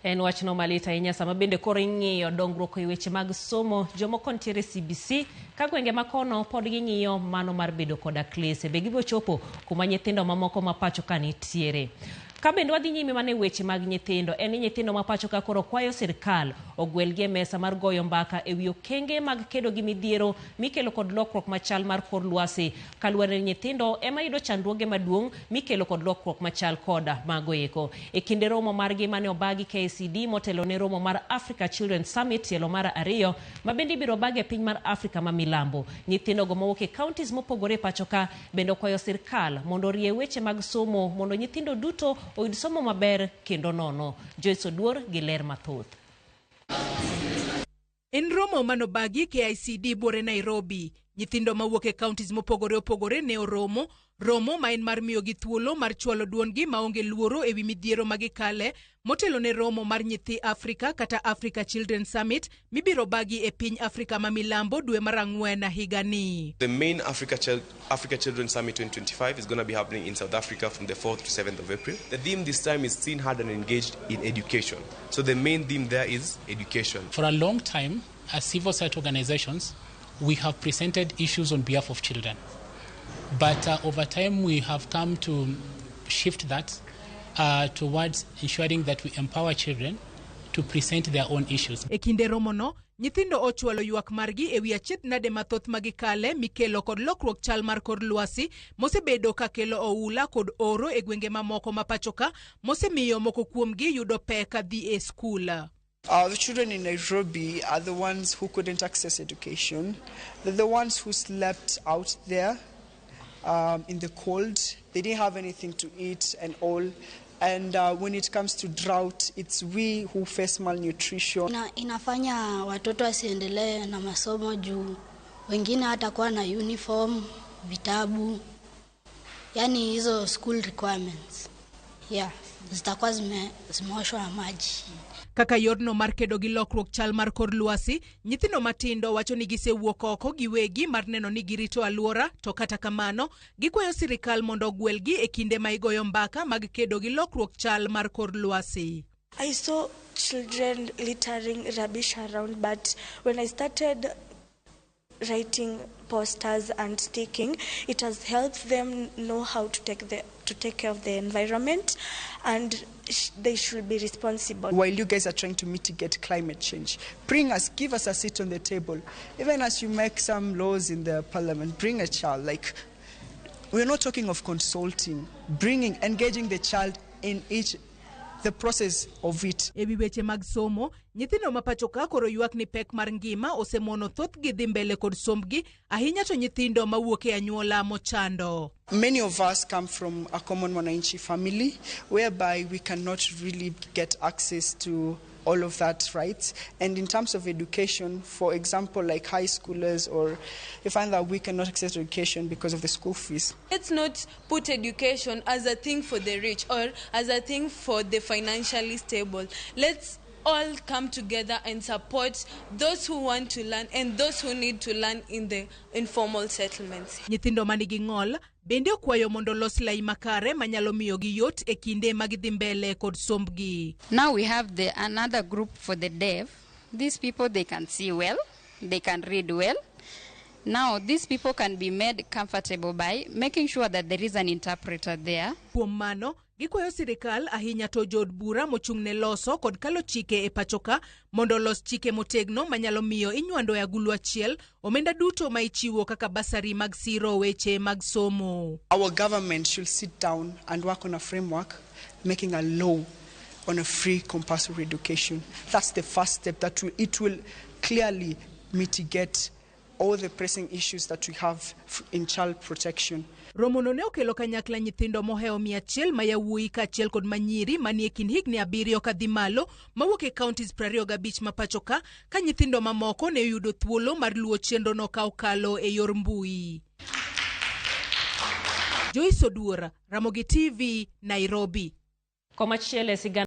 En wachno malita ahinya sama bende koro ing'iyo dongruok e weche mag somo jomoko ntiere CBC ka gwenge makono pod ging'iyo mano mar bedo koda klese be gibo chopo kuma nyithindo mamoko ma pacho ka nitiere. Ka bende wadhi nyime mane weche mag nyithindo en ni nyithindo ma pacho ka koro kwayo sirkal ogwelgi e mesa mar goyo mbaka e wi okenge mag kedo gi midhiero mikelo kod lokruok machal mar kor lwasi kaluwore ni nyithindo ema yudo chandruoge maduong' mikelo kod lokruok machal koda mago eko. E kinde romo margi mane obagi KCD motelo ne romo mar Africa Children Summit tielo mar 2 ma bende ibiro bagi e piny mar Afrika ma milambo. Nyithindo go mawuok e counties mopogore pacho ka bende kwayo sirkal mondo rie weche mag somo mondo nyithindo duto oyud somo maber kendo nono. Joyce Oduor gi ler mathoth. En romo manobagi KICD bore Nairobi. Nyithindo mawuok e counties mopogore opogore ne oromo ma en mar miyo gi thuolo mar chwalo duondgi maonge luoro e wi midhiero magikale motelo ne romo mar nyithi Afrika kata Africa Children Summit mibiro bagi e piny Afrika ma milambo dwe mar 4 higani. The main Africa Children Summit 2025 is going to be happening in South Africa from the 4th to 7th of April. The theme this time is seen, heard and engaged in education. So the main theme there is education. For a long time, as civil society organizations, we have presented issues on behalf of children. But over time, we have come to shift that towards ensuring that we empower children to present their own issues. E kinde romono, nyithindo ochwalo ywak margi e wi achiedh nade mathoth magikale mikelo kod lokruok chal mar kor lwasi mosebedo ka kelo oula kod oro e gwenge mamoko ma pacho ka mosemiyo moko kuomgi yudo pek kadhi e skul. The children in Nairobi are the ones who couldn't access education. They're the ones who slept out there in the cold. They didn't have anything to eat and all. And when it comes to drought, it's we who face malnutrition. Inafanya watoto wasiendelee na masomo juu wengine hatakuwa na uniform, vitabu, yani hizo school requirements. Yeah, zitakuwa zimeoshwa na maji. Kaka yorno mar kedo gi lokruok chal mar kor lwasi, nyithindo matindo wacho ni gisewuok oko giwegi mar neno ni girito alwora, to kata kamano gikwayo sirikal mondo ogwelgi e kinde ma igoyo mbaka mag kedo gi lokruok chal mar kor lwasi. I saw children littering rubbish around, but when I started writing posters and sticking, it has helped them know how to take care of the environment, and they should be responsible. While you guys are trying to mitigate climate change, give us a seat on the table. Even as you make some laws in the parliament, bring a child. Like, we're not talking of consulting, engaging the child in the process of it. Ewi weche mag somo, nyithindo mapacho ka koro ywak ni pek mar ngima osemono thoth gi dhi mbele kod sombgi, ahinya to nyithindo mawuok e anyuola mochando. Many of us come from a common mwananchi family, whereby we cannot really get access to all of that, right? And in terms of education, for example, like high schoolers, or you find that we cannot access education because of the school fees. Let's not put education as a thing for the rich or as a thing for the financially stable. Let's all come together and support those who want to learn and those who need to learn in the informal settlements. Nyithindo manigi ng'ol bende okwayo mondo los lai makare manyalo miyo gi yot e kinde magidhi mbele kod sombgi. Now we have another group for the deaf. These people, they can see well, they can read well. Now these people can be made comfortable by making sure that there is an interpreter there. Kuom mano, gikwayo sirikal ahinya to jod bura mochung'ne loso kod kalo chike e pachoka mondo los chike motegno manyalo miyo inywando e agulu achiel omenda duto ma ichiwo kaka basari mag siro weche mag somo. Our government should sit down and work on a framework making a law on a free compulsory education. That's the first step that it will clearly mitigate all the pressing issues that we have in child protection. Romono ne okelo kanyakla nyithindo moheo 100 ma yawuoyi kaachiel kod manyiri manie kind higni 7 kadhi malo mawuok e counties 25 ma pacho ka nyithindo mamoko ne yudo thuolo mar luwo chenro no ka okalo e yor mbui. Joyce Oduor, Ramogi TV, Nairobi. Komachiele